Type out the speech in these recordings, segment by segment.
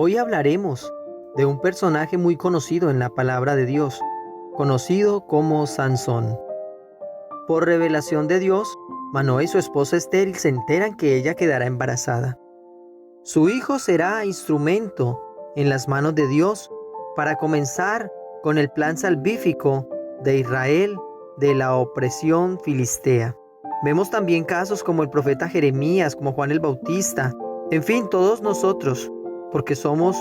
Hoy hablaremos de un personaje muy conocido en la palabra de Dios, conocido como Sansón. Por revelación de Dios, Manoa y su esposa estéril se enteran que ella quedará embarazada. Su hijo será instrumento en las manos de Dios para comenzar con el plan salvífico de Israel de la opresión filistea. Vemos también casos como el profeta Jeremías, como Juan el Bautista, en fin, todos nosotros, porque somos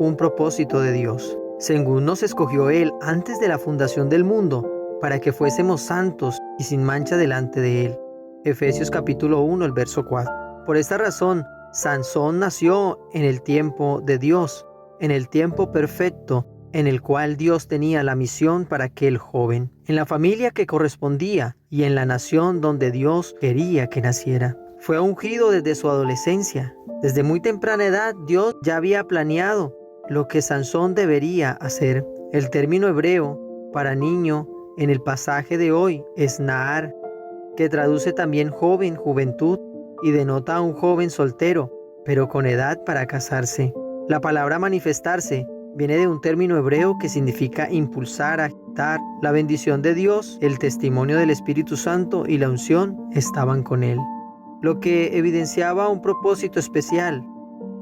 un propósito de Dios. Según nos escogió Él antes de la fundación del mundo, para que fuésemos santos y sin mancha delante de Él. Efesios capítulo 1, el verso 4. Por esta razón, Sansón nació en el tiempo de Dios, en el tiempo perfecto, en el cual Dios tenía la misión para aquel joven, en la familia que correspondía y en la nación donde Dios quería que naciera. Fue ungido desde su adolescencia. Desde muy temprana edad, Dios ya había planeado lo que Sansón debería hacer. El término hebreo para niño en el pasaje de hoy es Nahar, que traduce también joven, juventud, y denota a un joven soltero, pero con edad para casarse. La palabra manifestarse viene de un término hebreo que significa impulsar, agitar. La bendición de Dios, el testimonio del Espíritu Santo y la unción estaban con él, lo que evidenciaba un propósito especial.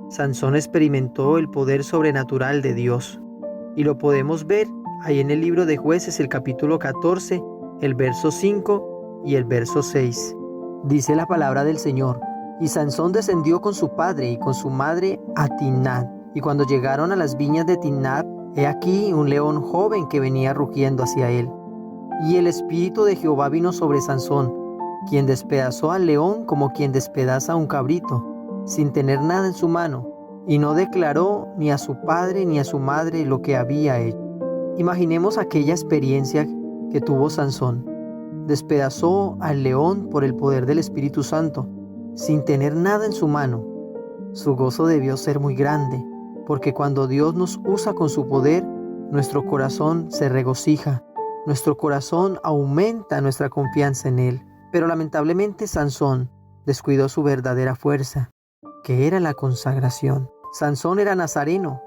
Sansón experimentó el poder sobrenatural de Dios, y lo podemos ver ahí en el libro de Jueces, el capítulo 14, el verso 5 y el verso 6. Dice la palabra del Señor: y Sansón descendió con su padre y con su madre a Timnat, y cuando llegaron a las viñas de Timnat, he aquí un león joven que venía rugiendo hacia él. Y el espíritu de Jehová vino sobre Sansón, quien despedazó al león como quien despedaza a un cabrito, sin tener nada en su mano, y no declaró ni a su padre ni a su madre lo que había hecho. Imaginemos aquella experiencia que tuvo Sansón. Despedazó al león por el poder del Espíritu Santo, sin tener nada en su mano. Su gozo debió ser muy grande, porque cuando Dios nos usa con su poder, nuestro corazón se regocija, nuestro corazón aumenta nuestra confianza en Él. Pero lamentablemente Sansón descuidó su verdadera fuerza, que era la consagración. Sansón era nazareno.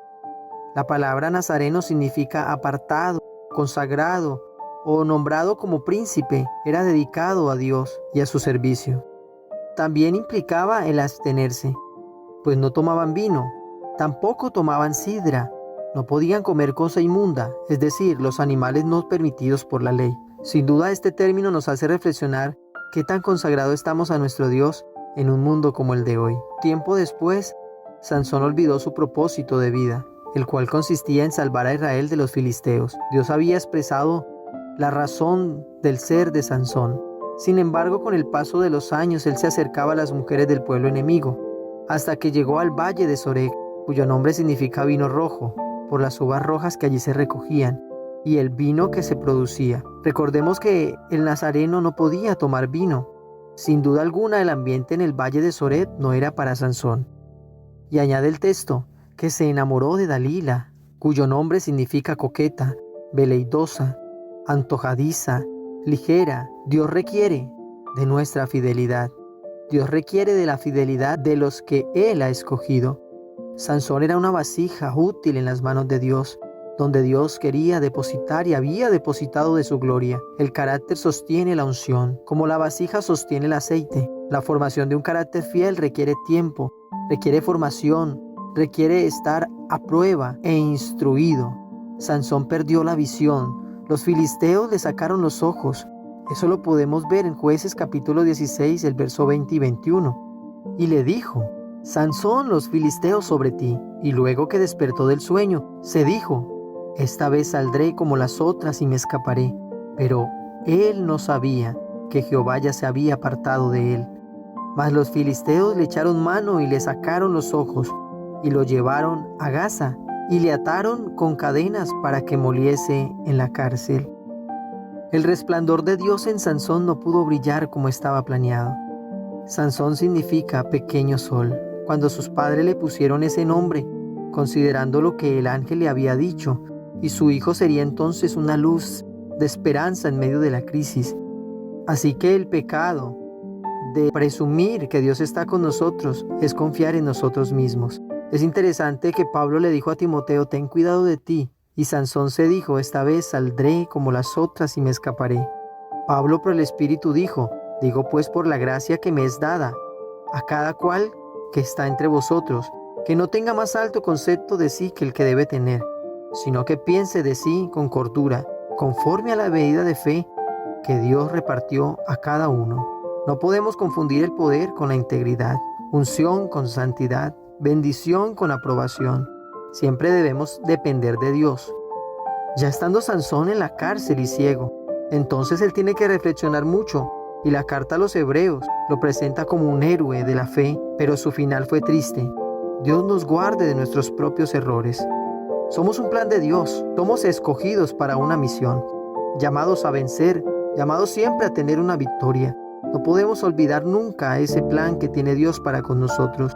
La palabra nazareno significa apartado, consagrado o nombrado como príncipe. Era dedicado a Dios y a su servicio. También implicaba el abstenerse, pues no tomaban vino, tampoco tomaban sidra, no podían comer cosa inmunda, es decir, los animales no permitidos por la ley. Sin duda este término nos hace reflexionar qué tan consagrado estamos a nuestro Dios en un mundo como el de hoy. Tiempo después, Sansón olvidó su propósito de vida, el cual consistía en salvar a Israel de los filisteos. Dios había expresado la razón del ser de Sansón. Sin embargo, con el paso de los años, él se acercaba a las mujeres del pueblo enemigo, hasta que llegó al valle de Sorek, cuyo nombre significa vino rojo, por las uvas rojas que allí se recogían, y el vino que se producía. Recordemos que el nazareno no podía tomar vino. Sin duda alguna, el ambiente en el valle de Sorek no era para Sansón. Y añade el texto que se enamoró de Dalila, cuyo nombre significa coqueta, veleidosa, antojadiza, ligera. Dios requiere de nuestra fidelidad. Dios requiere de la fidelidad de los que Él ha escogido. Sansón era una vasija útil en las manos de Dios, donde Dios quería depositar y había depositado de su gloria. El carácter sostiene la unción, como la vasija sostiene el aceite. La formación de un carácter fiel requiere tiempo, requiere formación, requiere estar a prueba e instruido. Sansón perdió la visión. Los filisteos le sacaron los ojos. Eso lo podemos ver en Jueces capítulo 16, el verso 20 y 21. Y le dijo: Sansón, los filisteos sobre ti. Y luego que despertó del sueño, se dijo: esta vez saldré como las otras y me escaparé. Pero él no sabía que Jehová ya se había apartado de él. Mas los filisteos le echaron mano y le sacaron los ojos, y lo llevaron a Gaza, y le ataron con cadenas para que moliese en la cárcel. El resplandor de Dios en Sansón no pudo brillar como estaba planeado. Sansón significa pequeño sol. Cuando sus padres le pusieron ese nombre, considerando lo que el ángel le había dicho, y su hijo sería entonces una luz de esperanza en medio de la crisis. Así que el pecado de presumir que Dios está con nosotros es confiar en nosotros mismos. Es interesante que Pablo le dijo a Timoteo, ten cuidado de ti, y Sansón se dijo, esta vez saldré como las otras y me escaparé. Pablo por el Espíritu dijo, digo pues por la gracia que me es dada, a cada cual que está entre vosotros, que no tenga más alto concepto de sí que el que debe tener, sino que piense de sí con cordura, conforme a la medida de fe que Dios repartió a cada uno. No podemos confundir el poder con la integridad, unción con santidad, bendición con aprobación. Siempre debemos depender de Dios. Ya estando Sansón en la cárcel y ciego, entonces él tiene que reflexionar mucho, y la carta a los Hebreos lo presenta como un héroe de la fe, pero su final fue triste. Dios nos guarde de nuestros propios errores. Somos un plan de Dios, somos escogidos para una misión, llamados a vencer, llamados siempre a tener una victoria. No podemos olvidar nunca ese plan que tiene Dios para con nosotros,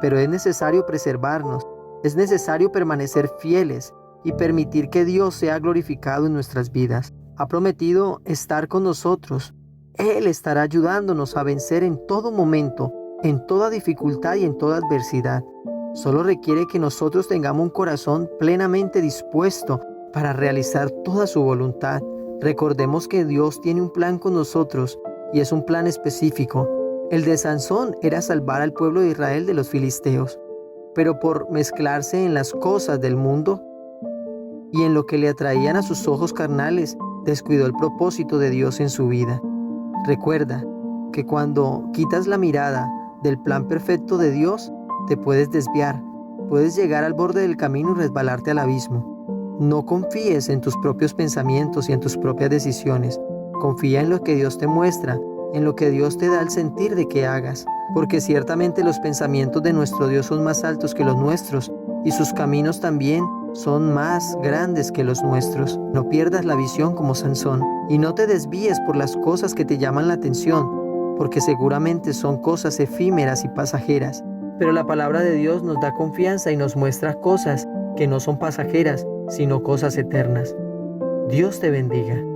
pero es necesario preservarnos, es necesario permanecer fieles y permitir que Dios sea glorificado en nuestras vidas. Ha prometido estar con nosotros. Él estará ayudándonos a vencer en todo momento, en toda dificultad y en toda adversidad. Solo requiere que nosotros tengamos un corazón plenamente dispuesto para realizar toda su voluntad. Recordemos que Dios tiene un plan con nosotros y es un plan específico. El de Sansón era salvar al pueblo de Israel de los filisteos, pero por mezclarse en las cosas del mundo y en lo que le atraían a sus ojos carnales, descuidó el propósito de Dios en su vida. Recuerda que cuando quitas la mirada del plan perfecto de Dios, te puedes desviar, puedes llegar al borde del camino y resbalarte al abismo. No confíes en tus propios pensamientos y en tus propias decisiones. Confía en lo que Dios te muestra, en lo que Dios te da el sentir de que hagas, porque ciertamente los pensamientos de nuestro Dios son más altos que los nuestros y sus caminos también son más grandes que los nuestros. No pierdas la visión como Sansón y no te desvíes por las cosas que te llaman la atención, porque seguramente son cosas efímeras y pasajeras. Pero la palabra de Dios nos da confianza y nos muestra cosas que no son pasajeras, sino cosas eternas. Dios te bendiga.